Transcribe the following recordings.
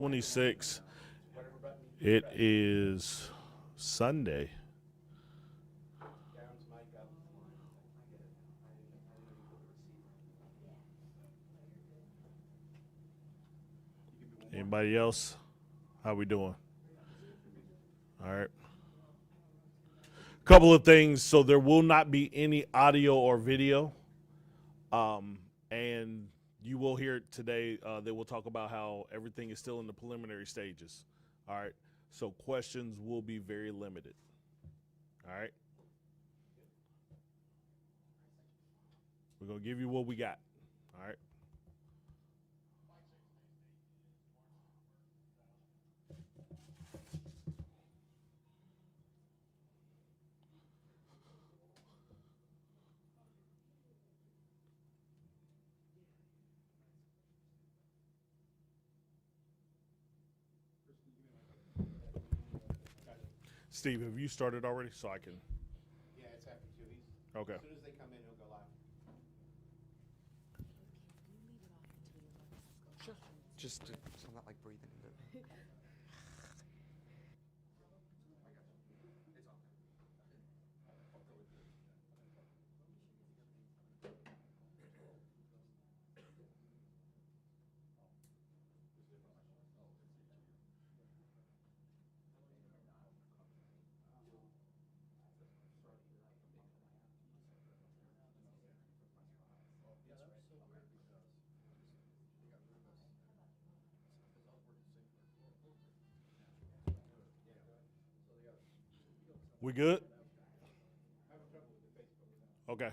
26. It is Sunday. Anybody else? How we doing? All right. Couple of things. So there will not be any audio or video, and you will hear it today. They will talk about how everything is still in the preliminary stages. All right. So questions will be very limited. All right. We're gonna give you what we got. All right. Steve, have you started already? So I can. Yeah, it's after 2. Okay. As soon as they come in, he'll go live. Sure. Just so I'm not like breathing into it. We good? Okay.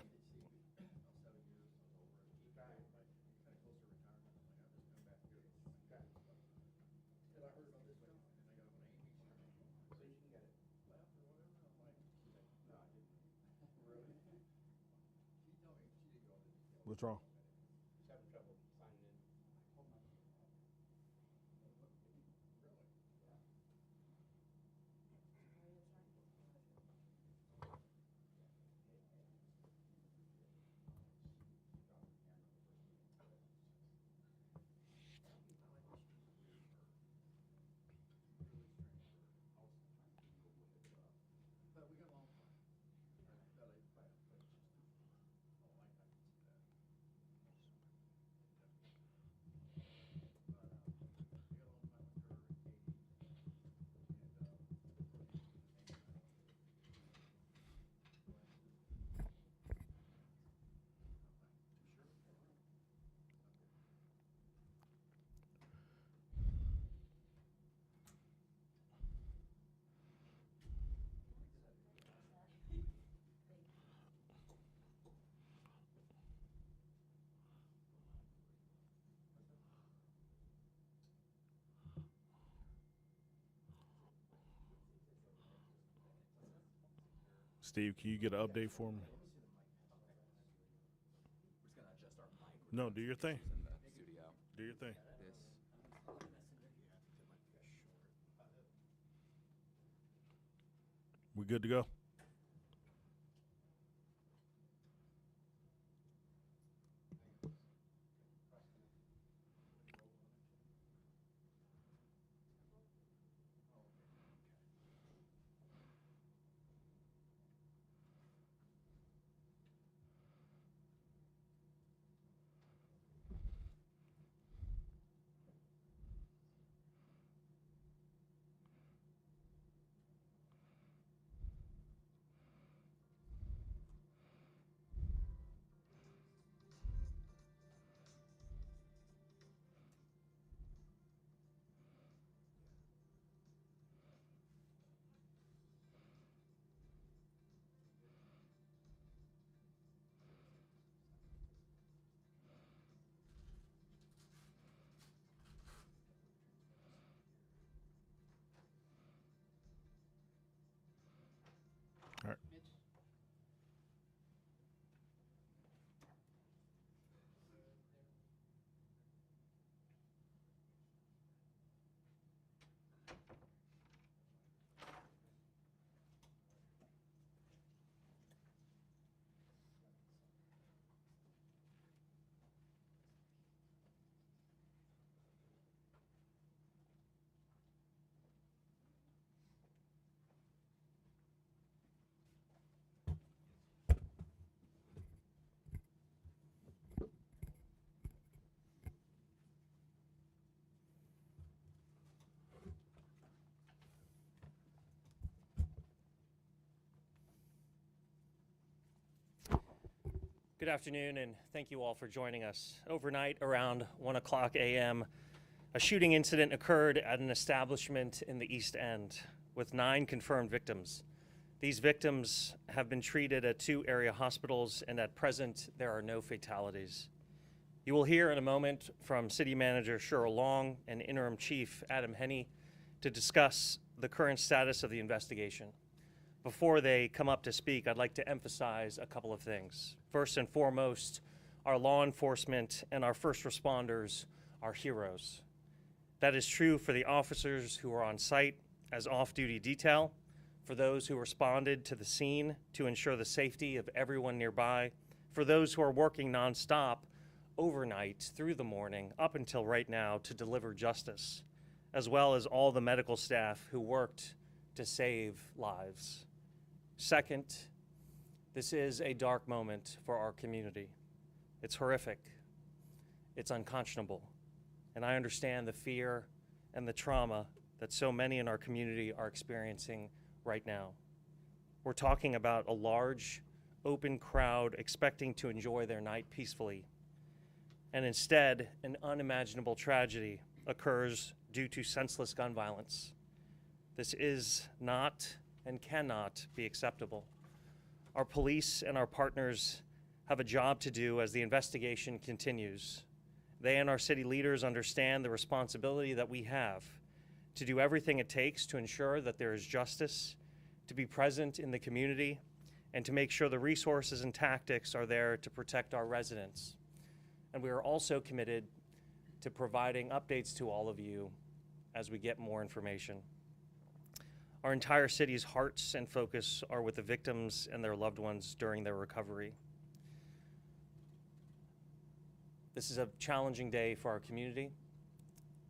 What's wrong? He's having trouble signing in. Steve, can you get an update for me? No, do your thing. Do your thing. We good to go? Good afternoon, and thank you all for joining us. Overnight, around 1 o'clock a.m., a shooting incident occurred at an establishment in the East End with 9 confirmed victims. These victims have been treated at 2 area hospitals, and at present, there are no fatalities. You will hear in a moment from City Manager Cheryl Long and Interim Chief Adam Henney to discuss the current status of the investigation. Before they come up to speak, I'd like to emphasize a couple of things. First and foremost, our law enforcement and our first responders are heroes. That is true for the officers who are on site as off-duty detail, for those who responded to the scene to ensure the safety of everyone nearby, for those who are working nonstop overnight through the morning up until right now to deliver justice, as well as all the medical staff who worked to save lives. Second, this is a dark moment for our community. It's horrific. It's unconscionable. And I understand the fear and the trauma that so many in our community are experiencing right now. We're talking about a large, open crowd expecting to enjoy their night peacefully. And instead, an unimaginable tragedy occurs due to senseless gun violence. This is not and cannot be acceptable. Our police and our partners have a job to do as the investigation continues. They and our city leaders understand the responsibility that we have to do everything it takes to ensure that there is justice, to be present in the community, and to make sure the resources and tactics are there to protect our residents. And we are also committed to providing updates to all of you as we get more information. Our entire city's hearts and focus are with the victims and their loved ones during their recovery. This is a challenging day for our community,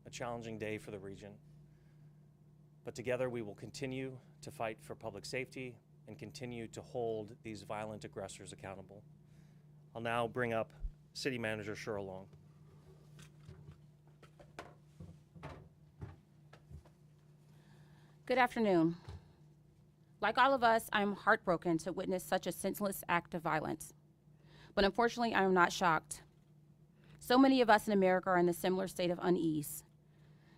a challenging day for the region. But together we will continue to fight for public safety and continue to hold these violent aggressors accountable. I'll now bring up City Manager Cheryl Long. Good afternoon. Like all of us, I am heartbroken to witness such a senseless act of violence. But unfortunately, I am not shocked. So many of us in America are in a similar state of unease,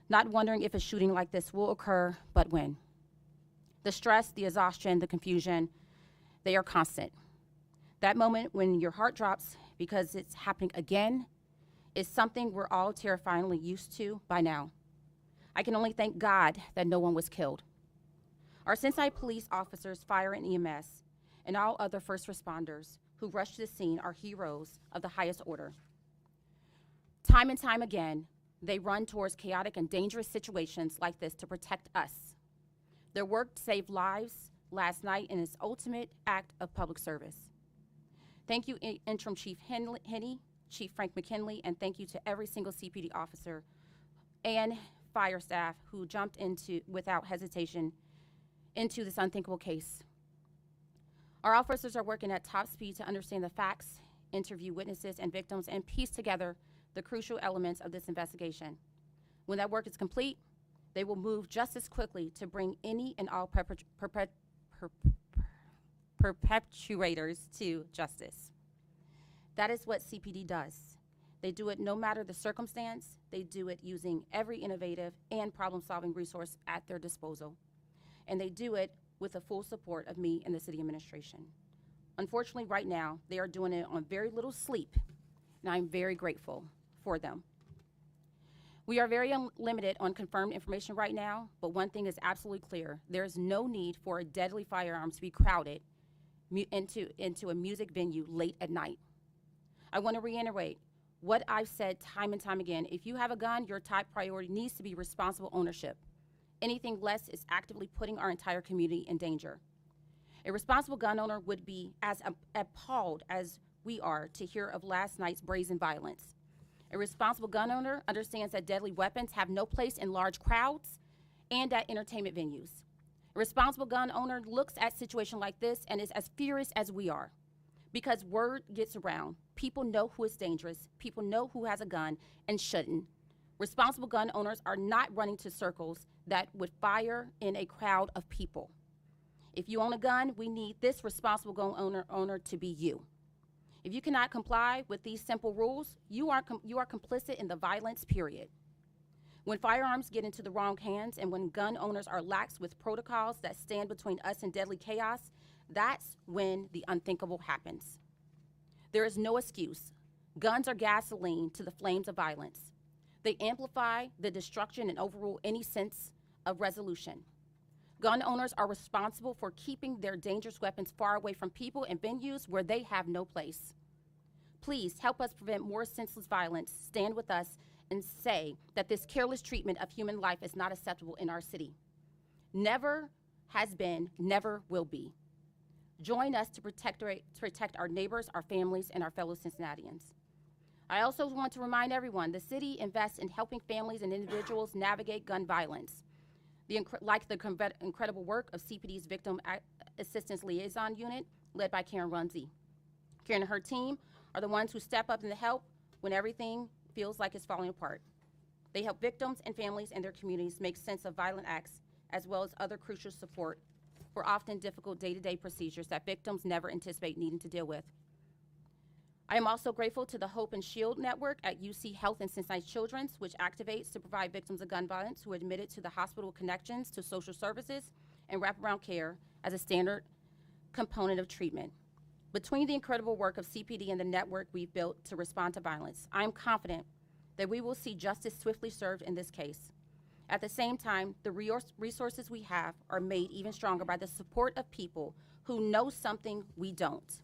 not wondering if a shooting like this will occur, but when. The stress, the exhaustion, the confusion, they are constant. That moment when your heart drops because it's happening again is something we're all terrifyingly used to by now. I can only thank God that no one was killed. Our Cincinnati police officers, fire and EMS, and all other first responders who rushed to the scene are heroes of the highest order. Time and time again, they run towards chaotic and dangerous situations like this to protect us. Their work saved lives last night in its ultimate act of public service. Thank you, Interim Chief Henney, Chief Frank McKinley, and thank you to every single CPD officer and fire staff who jumped into, without hesitation, into this unthinkable case. Our officers are working at top speed to understand the facts, interview witnesses and victims, and piece together the crucial elements of this investigation. When that work is complete, they will move just as quickly to bring any and all perpetrators to justice. That is what CPD does. They do it no matter the circumstance. They do it using every innovative and problem-solving resource at their disposal. And they do it with the full support of me and the city administration. Unfortunately, right now, they are doing it on very little sleep, and I'm very grateful for them. We are very limited on confirmed information right now, but one thing is absolutely clear. There is no need for a deadly firearm to be crowded into a music venue late at night. I want to reiterate what I've said time and time again. If you have a gun, your top priority needs to be responsible ownership. Anything less is actively putting our entire community in danger. A responsible gun owner would be as appalled as we are to hear of last night's brazen violence. A responsible gun owner understands that deadly weapons have no place in large crowds and at entertainment venues. A responsible gun owner looks at a situation like this and is as furious as we are, because word gets around. People know who is dangerous, people know who has a gun and shouldn't. Responsible gun owners are not running to circles that would fire in a crowd of people. If you own a gun, we need this responsible gun owner to be you. If you cannot comply with these simple rules, you are complicit in the violence, period. When firearms get into the wrong hands and when gun owners are lax with protocols that stand between us and deadly chaos, that's when the unthinkable happens. There is no excuse. Guns are gasoline to the flames of violence. They amplify the destruction and overrule any sense of resolution. Gun owners are responsible for keeping their dangerous weapons far away from people and venues where they have no place. Please help us prevent more senseless violence. Stand with us and say that this careless treatment of human life is not acceptable in our city. Never has been, never will be. Join us to protect our neighbors, our families, and our fellow Cincinnatians. I also want to remind everyone the city invests in helping families and individuals navigate gun violence. Like the incredible work of CPD's Victim Assistance Liaison Unit, led by Karen Runze. Karen and her team are the ones who step up and help when everything feels like it's falling apart. They help victims and families and their communities make sense of violent acts, as well as other crucial support for often difficult day-to-day procedures that victims never anticipate needing to deal with. I am also grateful to the Hope and Shield Network at UC Health and Cincinnati Children's, which activates to provide victims of gun violence who are admitted to the hospital connections to social services and wraparound care as a standard component of treatment. Between the incredible work of CPD and the network we've built to respond to violence, I am confident that we will see justice swiftly served in this case. At the same time, the resources we have are made even stronger by the support of people who know something we don't.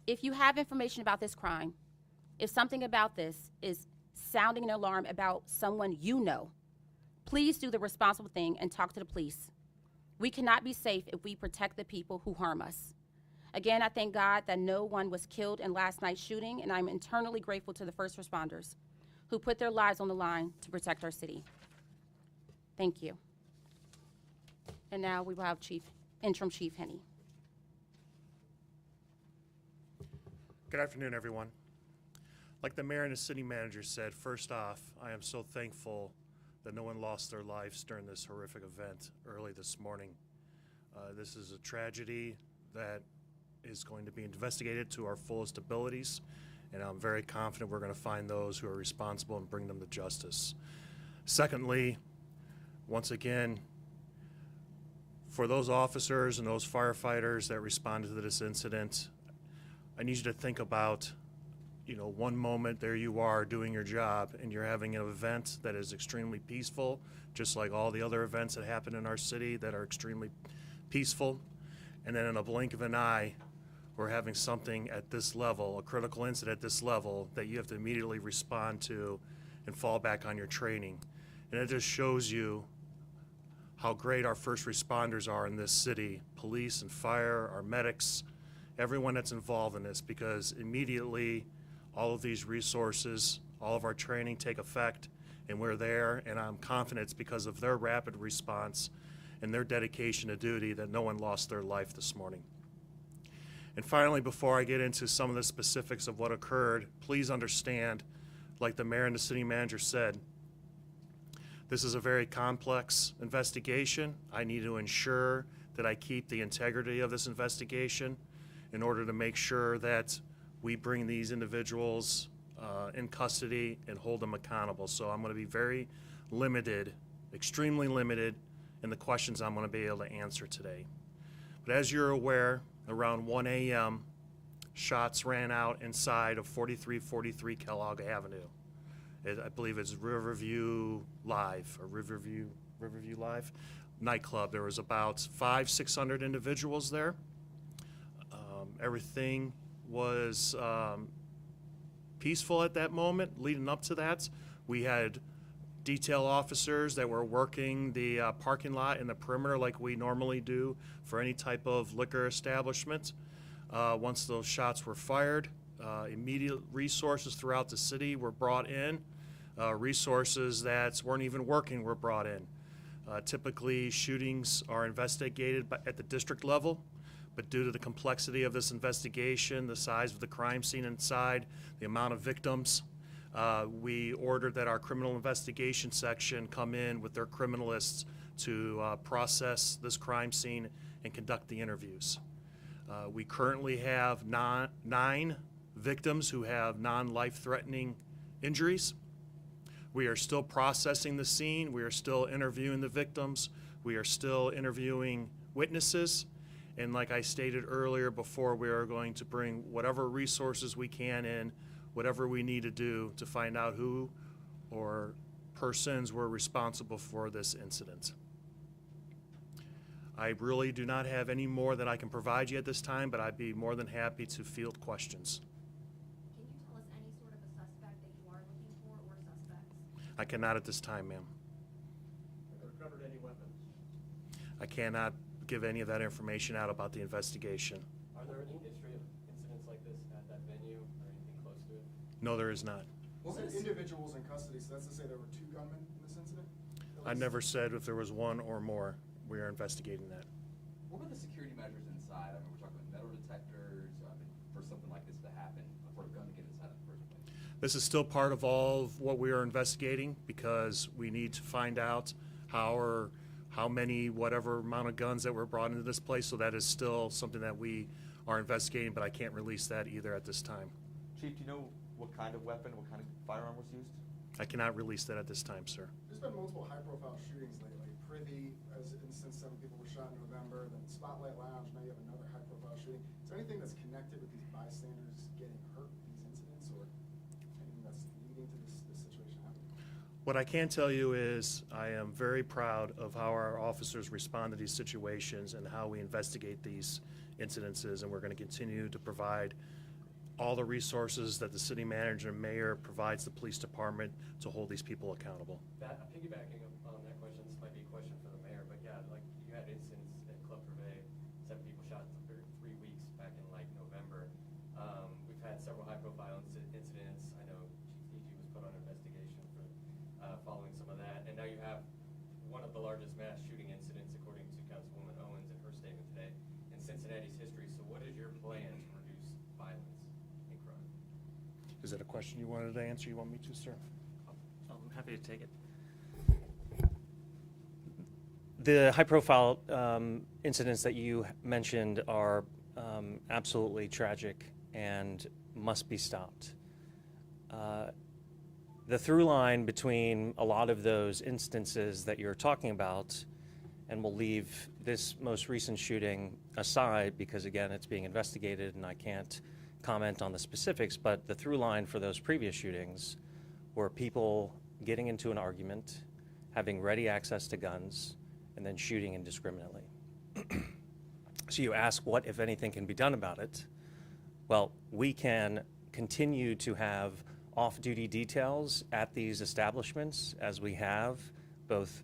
If you have information about this crime, if something about this is sounding an alarm about someone you know, please do the responsible thing and talk to the police. We cannot be safe if we protect the people who harm us. Again, I thank God that no one was killed in last night's shooting, and I'm eternally grateful to the first responders who put their lives on the line to protect our city. Thank you. And now we will have Interim Chief Henney. Good afternoon, everyone. Like the mayor and the city manager said, first off, I am so thankful that no one lost their lives during this horrific event early this morning. This is a tragedy that is going to be investigated to our fullest abilities, and I'm very confident we're going to find those who are responsible and bring them to justice. Secondly, once again, for those officers and those firefighters that responded to this incident, I need you to think about, one moment there you are doing your job and you're having an event that is extremely peaceful, just like all the other events that happen in our city that are extremely peaceful. And then in a blink of an eye, we're having something at this level, a critical incident at this level that you have to immediately respond to and fall back on your training. And it just shows you how great our first responders are in this city, police and fire, our medics, everyone that's involved in this, because immediately all of these resources, all of our training take effect, and we're there, and I'm confident it's because of their rapid response and their dedication to duty that no one lost their life this morning. And finally, before I get into some of the specifics of what occurred, please understand, like the mayor and the city manager said, this is a very complex investigation. I need to ensure that I keep the integrity of this investigation in order to make sure that we bring these individuals in custody and hold them accountable. So I'm going to be very limited, extremely limited, in the questions I'm going to be able to answer today. But as you're aware, around 1 a.m., shots ran out inside of 4343 Kellogg Avenue. I believe it's Riverview Live nightclub. There was about 500-600 individuals there. Everything was peaceful at that moment. Leading up to that, we had detail officers that were working the parking lot and the perimeter like we normally do for any type of liquor establishment. Once those shots were fired, immediate resources throughout the city were brought in. Resources that weren't even working were brought in. Typically, shootings are investigated at the district level, but due to the complexity of this investigation, the size of the crime scene inside, the amount of victims, we ordered that our criminal investigation section come in with their criminalists to process this crime scene and conduct the interviews. We currently have nine victims who have non-life-threatening injuries. We are still processing the scene. We are still interviewing the victims. We are still interviewing witnesses. And like I stated earlier before, we are going to bring whatever resources we can in, whatever we need to do to find out who or persons were responsible for this incident. I really do not have any more that I can provide you at this time, but I'd be more than happy to field questions. Can you tell us any sort of a suspect that you are looking for or suspects? I cannot at this time, ma'am. Have you recovered any weapons? I cannot give any of that information out about the investigation. Are there any history of incidents like this at that venue or anything close to it? No, there is not. Well, said individuals in custody, so that's to say there were 2 gunmen in this incident? I never said if there was one or more. We are investigating that. What were the security measures inside? I mean, we're talking about metal detectors, for something like this to happen, for a gun to get inside in the first place. This is still part of all of what we are investigating because we need to find out how many, whatever amount of guns that were brought into this place. So that is still something that we are investigating, but I can't release that either at this time. Chief, do you know what kind of weapon, what kind of firearm was used? I cannot release that at this time, sir. There's been multiple high-profile shootings lately. Privy, as instance, 7 people were shot in November, then Spotlight Lounge, now you have another high-profile shooting. Is there anything that's connected with these bystanders getting hurt in these incidents, or anything that's leading to this situation happening? What I can tell you is I am very proud of how our officers respond to these situations and how we investigate these incidences, and we're going to continue to provide all the resources that the city manager and mayor provides the police department to hold these people accountable. Piggybacking on that question, this might be a question for the mayor, but yeah, like you had incidents at Club Privé, 7 people shot in 3 weeks back in like November. We've had several high-profile incidents. I know Chief DG was put on investigation for following some of that, and now you have one of the largest mass shooting incidents, according to Councilwoman Owens in her statement today, in Cincinnati's history. So, what is your plan to reduce violence and crime? Is that a question you wanted to answer? You want me to, sir? I'm happy to take it. The high-profile incidents that you mentioned are absolutely tragic and must be stopped. The through line between a lot of those instances that you're talking about, and we'll leave this most recent shooting aside because, again, it's being investigated and I can't comment on the specifics, but the through line for those previous shootings were people getting into an argument, having ready access to guns, and then shooting indiscriminately. So you ask what, if anything, can be done about it. Well, we can continue to have off-duty details at these establishments as we have, both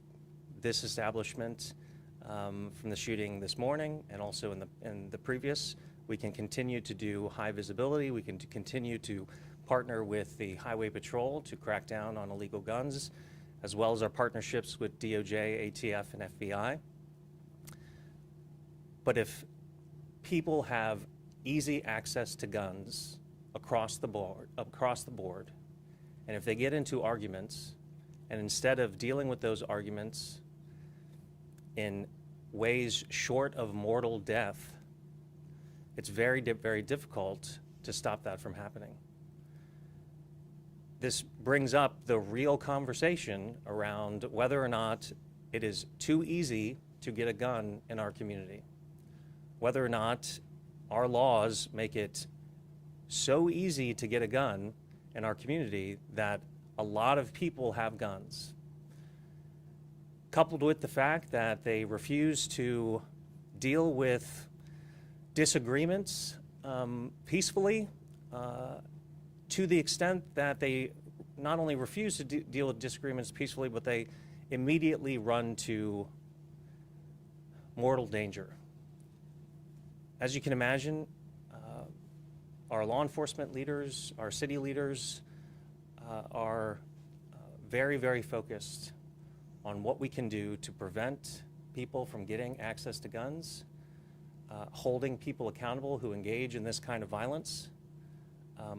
this establishment from the shooting this morning and also in the previous. We can continue to do high visibility. We can continue to partner with the Highway Patrol to crack down on illegal guns, as well as our partnerships with DOJ, ATF, and FBI. But if people have easy access to guns across the board, and if they get into arguments, and instead of dealing with those arguments in ways short of mortal death, it's very, very difficult to stop that from happening. This brings up the real conversation around whether or not it is too easy to get a gun in our community, whether or not our laws make it so easy to get a gun in our community that a lot of people have guns, coupled with the fact that they refuse to deal with disagreements peacefully, to the extent that they not only refuse to deal with disagreements peacefully, but they immediately run to mortal danger. As you can imagine, our law enforcement leaders, our city leaders are very, very focused on what we can do to prevent people from getting access to guns, holding people accountable who engage in this kind of violence,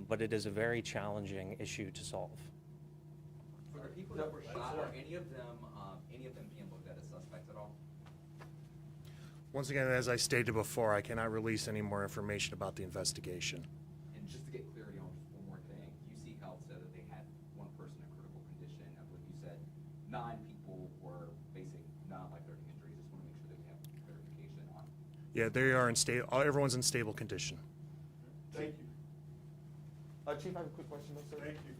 but it is a very challenging issue to solve. For the people that were shot, are any of them being looked at as suspects at all? Once again, as I stated before, I cannot release any more information about the investigation. And just to get clarity 9 people were facing non-life-threatening injuries. Just want to make sure that we have verification on. Yeah, they are in stable. Everyone's in stable condition. Thank you. Chief, I have a quick question, though, sir. Thank you.